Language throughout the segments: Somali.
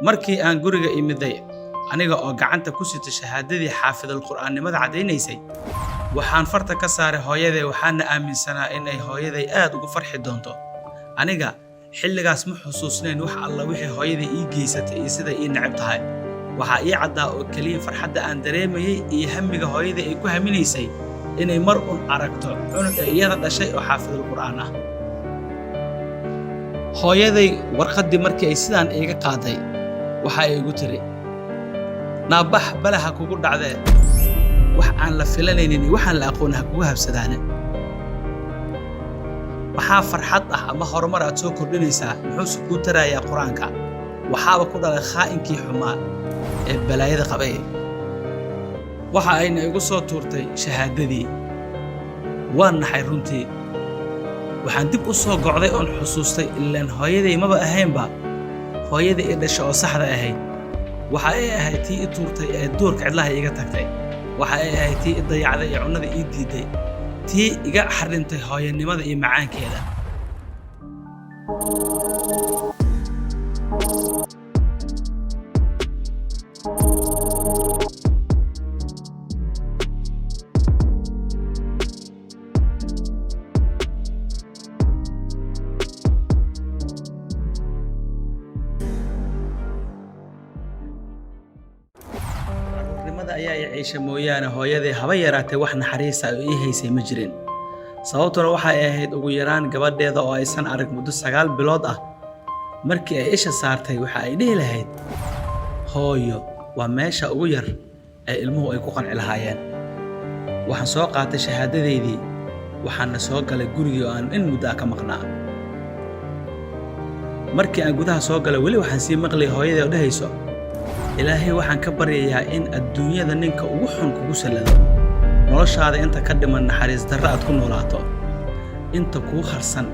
markii aan guriga imiday aniga oo gacanta ku sita shahaadadii xaafidul quraannimada cadaynaysay waxaan farta ka saaray hooyaday waxaana aaminsanaa in ay hooyaday aad ugu farxi doonto aniga xilligaas ma xusuusnayn wax alla wixii hooyaday ii geysatay iyo sida ii neceb tahay waxaa ii caddaa oo keliya farxadda aan dareemayay iyo hamiga hooyaday ay ku haminaysay inay mar un aragto cunuga iyada dhashay oo xaafidul qur'aan ah hooyaday warqaddii markii ay sidaan iiga qaaday waxa ay igu tiri naabax balaha kugu dhacdee wax aan la filanaynin waxaan la aqoon ha kugu habsadaane waxaa farxad ah ama horumar aad soo kordhinaysaa muxuu ku tarayaa quraanka waxaaba ku dhalay khaa'inkii xumaa ee balaayada qabay waxa ayna igu soo tuurtay shahaadadii waan naxay runtii waxaan dib u soo gocday oon xusuustay ilaan hooyaday maba ahaynba hooyada ee dhashay oo saxda ahayd waxa ay ahayd tii i tuurtay ee doorka cidlaha iga tagtay waxa ay ahayd tii i dayacday ee cunnada ii diiday tii iga xarintay hooyanimada iyo macaankeeda ayaa ay ciisha mooyaane hooyaday haba yaraatay wax naxariis ah oo ii haysay ma jirin sababtuna waxay ahayd ugu yaraan gabadheeda oo aysan arag muddo 9 bilood ah markii ay isha saartay waxa ay dhihi lahayd hooyo waa meesha ugu yar ee ilmuhu ay ku qanci lahaayeen waxaan soo qaatay shahaadadeydii waxaana soo galay gurigii oo aan in muddo ka maqnaa markii aan gudaha soo galay weli waxaan sii maqlay hooyaday oo dhahayso ilaahay waxaan ka baryayaa in adduunyada ninka ugu xun kugu salado noloshaada inta ka dhiman naxariis darro aad ku noolaato inta kuu harsan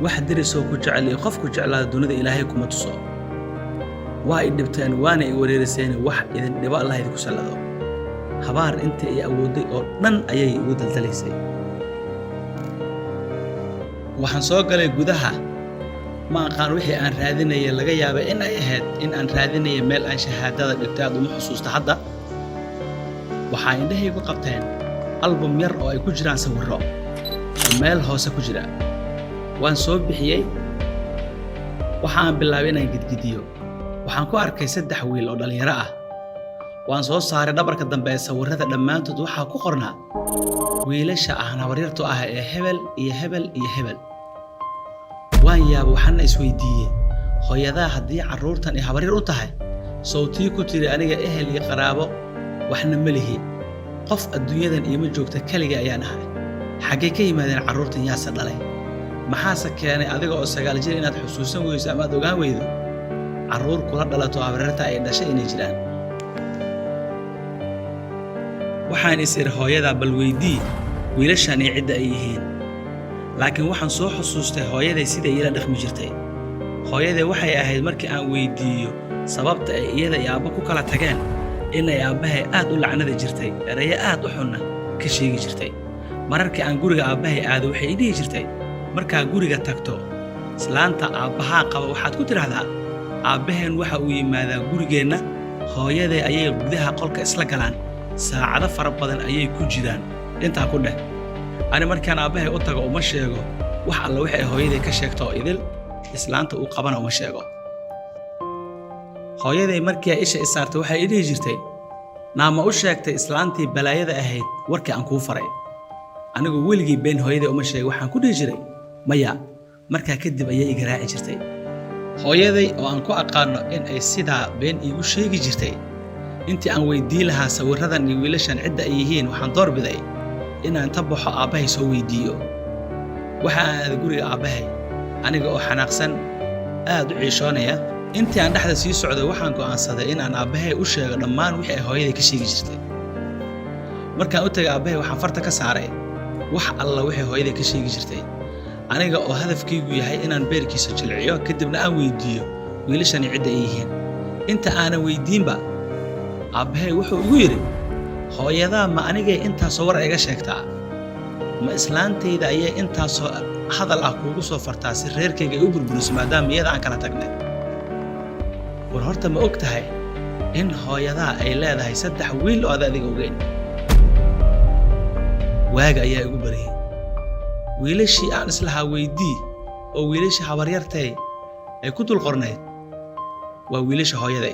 wax dirisoo ku jecel iyo qofku jeclaada dunida ilaahay kuma tuso waa ay dhibteen waana ay wareeriseen wax idin dhibo Allah idinku salado habaar inta ay awooday oo dhan ayay ugu daldalaysay waxaan soo galay gudaha ma aqaan wixii aan raadinayay laga yaabay in ay ahayd in aan raadinayay meel aan shahaadada dhigtay aad uma xusuusta hadda waxaa indhahaygu qabteen album yar oo ay ku jiraan sawirro oo meel hoose ku jira waan soo bixiyey waxaan bilaabay inaan gidgidiyo waxaan ku arkay 3 wiil oo dhalinyaro ah waan soo saaray dhabarka dambe ee sawirrada dhammaantood waxaa ku qornaa wiilasha ahna waryartu ah ee hebel iyo hebel iyo hebel waan yaab waxaana isweydiiyey hooyadaa haddii carruurtan ay habaryar u tahay sawtii ku tiri aniga ehel iyo qaraabo waxna ma lihi qof adduunyadan iima joogta kaliya ayaan ahay xaggee ka yimaadeen carruurtan yaase dhalay maxaase keenay adiga oo 9 jir inaad xusuusan weyso ama aad ogaan weydo carruur kula dhalato habaryarta ay dhashay inay jiraan waxaan is iri hooyadaa bal weydii wiilashan iyo cidda ay yihiin laakiin waxaan soo xusuustay hooyaday sida iyada dhaqmi jirtay hooyaday waxay ahayd markii aan weydiiyo sababta ay iyada iyo aabba ku kala tageen inay aabbahay aad u lacnada jirtay erayo aad u xunna ka sheegi jirtay mararkii aan guriga aabbahay aado waxay i dhihi jirtay markaa guriga tagto islaanta aabbahaa qaba waxaad ku tidhaahdaa aabbaheen waxa uu yimaadaa gurigeenna hooyaday ayay gudaha qolka isla galaan saacado fara badan ayay ku jiraan intaa ku dheh ani markaan aabbahay u tago uma sheego wax alla wixii hooyaday ka sheegto oo idil islaanta uu qabana uma sheego hooyaday markii ay isha isaartay waxay i dhihi jirtay naama u sheegtay islaantii balaayada ahayd warkii aan kuu faray anigu weligii been hooyaday uma sheego waxaan ku dhihi jiray maya markaa kadib ayay iga raaci jirtay hooyaday oo aan ku aqaano in ay sidaa been iigu sheegi jirtay intii aan weydiin lahaa sawirradan iyo wiilashan cidda ay yihiin waxaan doorbiday inaan ta baxo aabbahay soo weydiiyo waxa aan aaday guriga aabbahay aniga oo xanaaqsan aad u ciishoonaya intii aan dhexda sii socday waxaan go'aansaday in aan aabbahay u sheego dhammaan wixii ay hooyaday ka sheegi jirtay markaan u tagay aabbahay waxaan farta ka saaray wax alla wixii hooyaday ka sheegi jirtay aniga oo hadafkaygu yahay inaan beerkiisa jilciyo kadibna aan weydiiyo wiilashani cidda ay yihiin inta aanan weydiinba aabbahay wuxuu igu yidhi hooyadaa ma anigay intaasoo war iga sheegtaa ma islaantayda ayay intaasoo hadal ah kuugu soo fartaa si reerkayga ay u burburiso maadaama iyada aan kala tagnay war horta ma og tahay in hooyadaa ay leedahay 3 wiil oo adiga ogeyn waaga ayaa igu bariyay wiilashii aan islahaa weydii oo wiilashii habaryartay ay ku dul qornayd waa wiilasha hooyada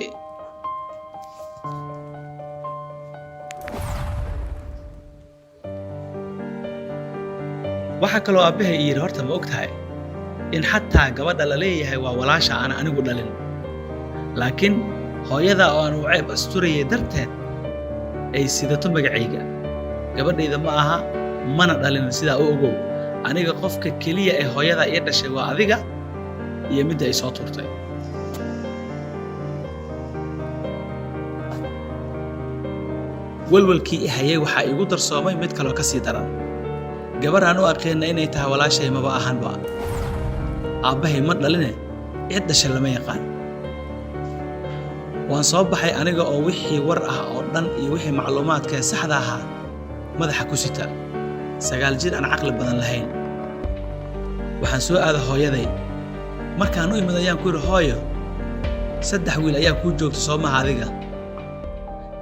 waxa kaloo aabahay yiri horta ma og tahay in xataa gabadha la leeyahay waa walaasha aan anigu dhalin laakiin hooyada oo aan u ceeb asturayay darteed ay sidato magacayga gabadhayda ma aha mana dhalin sida oo ogow aniga qofka kaliya ee hooyada iyo dhashay waa adiga iyo mid ay soo turtay walwalkii hayay waxa igu darsoomay mid kale oo ka sii daran gabar aan u aqeen inay tahay walaashay maba ahanba aabahay ma dhaline cid dhashay lama yaqaan waan soo baxay aniga oo wixii war ah oo dhan iyo wixii macluumaadka saxda ah madaxa ku sita 9 jir aan aqli badan lahayn waxaan soo aaday hooyaday markaan u imadayaan ku yiri hooyo 3 wiil ayaa ku joogta Soomaha adiga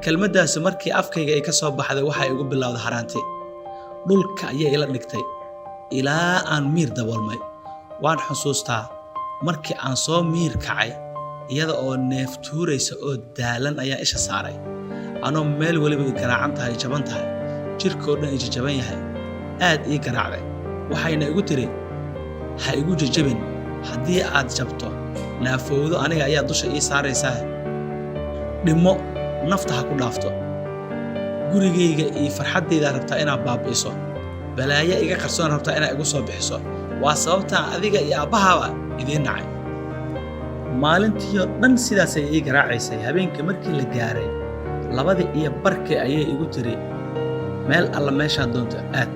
kelmadaas markii afkayga ay ka soo baxday waxa igu bilowday haraanti dhulka ayaa ila dhigtay ilaa aan miir daboolmay waan xusuustaa markii aan soo miir kacay iyada oo neef tuuraysa oo daalan ayaa isha saaray anoo meel waliba garaacan tahay jaban tahay jirkoo dhan ay jaban yahay aad ii garaacday waxayna igu tiri ha igu jajabin haddii aad jabto naafowdo aniga ayaa dusha ii saaraysaa dhimo nafta ha ku dhaafto gurigayga iyo farxadayda rabtaa inaad baabi'iso balaayo iga qarsoon rabtaa inaad igu soo bixiso waa sababta adiga iyo aabbahaaba idiin nacay maalintii dhan sidaas ay ii garaacaysay habeenkii markii la gaaray 2:15 ayay igu tiri meel alla meesha doonto aad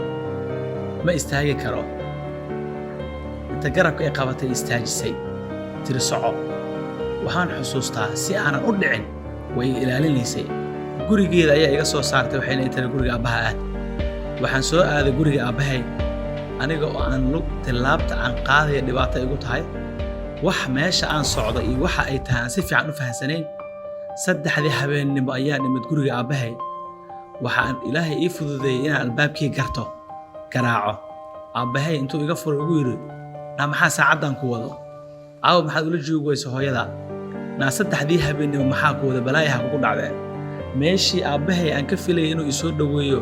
ma istaagi karo inta garabka ay qabatay istaajisay tiri soco waxaan xusuustaa si aanan u dhicin way ilaalinaysay gurigeeda ayaa iga soo saartay waxayna tiri guriga aabbaha aad waxaan soo aaday guriga aabbahay aniga oo aan lug tilaabta aan qaaday dhibaato igu tahay wax meesha aan socdo iyo waxa ay tahay si fiican u fahansaneen 3 habeenimo ayaan imid guriga aabbahay waxaan ilaahay ii fududeeyay inaan albaabkii garto garaaco aabbahay intuu iga furo ugu yiri maxaa saacadan ku wado maxaad ula joogayso hooyada 3 habeenimo maxaa ku wada balaayaha kugu dhacday meeshii aabbahay aan ka filay inuu i soo dhaweeyo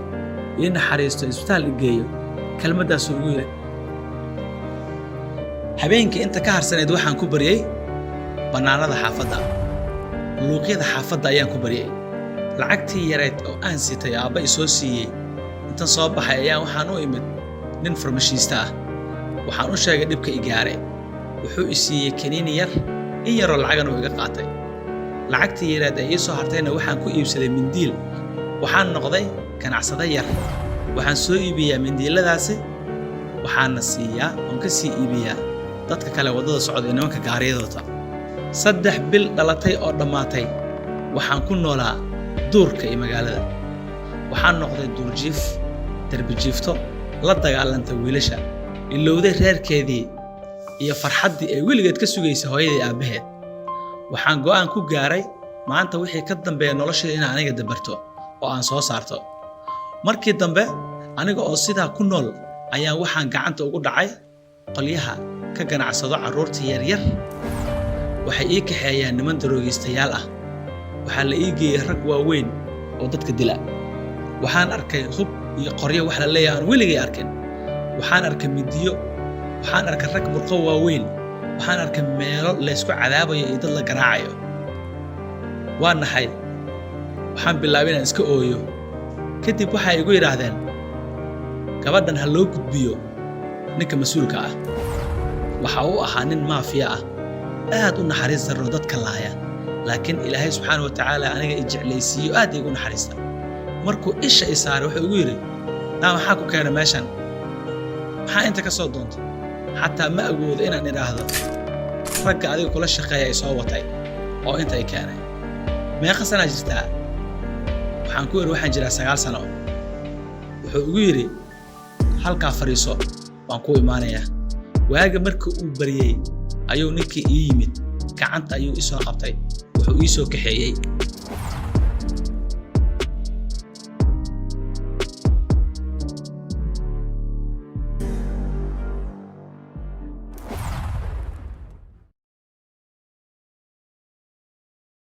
in xariisto isbitaal geeyo kelmadaas ugu yiri habeenkii inta ka harsaneed waxaan ku bariyay banaanada xaafadda luuqyada xaafadda ayaan ku bariyay lacagtii yareed oo aan sitay aabba i soo siiyay inta soo baxay ayaan waxaan u imid nin farmashiista ah waxaan u sheegay dhibka i gaaray wuxuu i siiyay kaniini yar in yaroo lacagan uu iga qaatay lacagtii yareed ay ii soo hartayna waxaan ku iibsaday mindiil waxaan noqday ganacsade yar waxaan soo iibiyaa mindiiladaasi waxaana siiyaa oon ka sii iibiyaa dadka kale wadada socda ee nimanka gaariyadooda 3 bil dhalatay oo dhammaatay waxaan ku noolaa duurka iyo magaalada waxaan noqday duurjiif darbi jiifto la dagaalanta wiilasha ilowday reerkeedii iyo farxaddii ay weligeed ka sugaysay hooyadii aabbaheed waxaan go'aan ku gaaray maanta wixii ka dambeeya noloshayda inaan aniga dabarto oo aan soo saarto markii dambe aniga oo sidaa ku nool ayaan waxaan gacanta ugu dhacay qolyaha ka ganacsado carruurta yaryar waxay ii kaxeeyaan niman daroogistayaal ah waxaa la ii geeyay rag waaweyn oo dadka dila waxaan arkay hub iyo qoryo wax la leeyahay aan weligay arkin waxaan arkay midiyo waxaan arkay rag burqo waaweyn waxaan arkay meelo la isku cadaabayo iyo dad la garaacayo waa naxay waxaan bilaabay inaan iska ooyo kadib waxay igu yiraahdeen gabadhan ha loo gudbiyo ninka mas'uulka ah waxa uu ahaa nin maafiya ah aad u naxariis daro dadka laaya laakiin ilaahay subxaanahu wa ta'aala aniga i jeclaysiiyo aad igu naxariista markuu isha i saaray wuxuu igu yiri maxaa ku keenay meeshan maxaa inta ka soo doontay xataa ma awoodo inaan idhaahdo ragga adiga kula shaqeeya ay soo watay oo inta ay keenay meeqa sana jirtaa waxaan ku yiri waxaan jiraa 9 sano wuxuu igu yiri halkaa fariiso waan ku imaanayaa waaga markii uu bariyay ayuu ninkii ii yimid gacanta ayuu i soo qabtay wuxuu ii soo kaxeeyey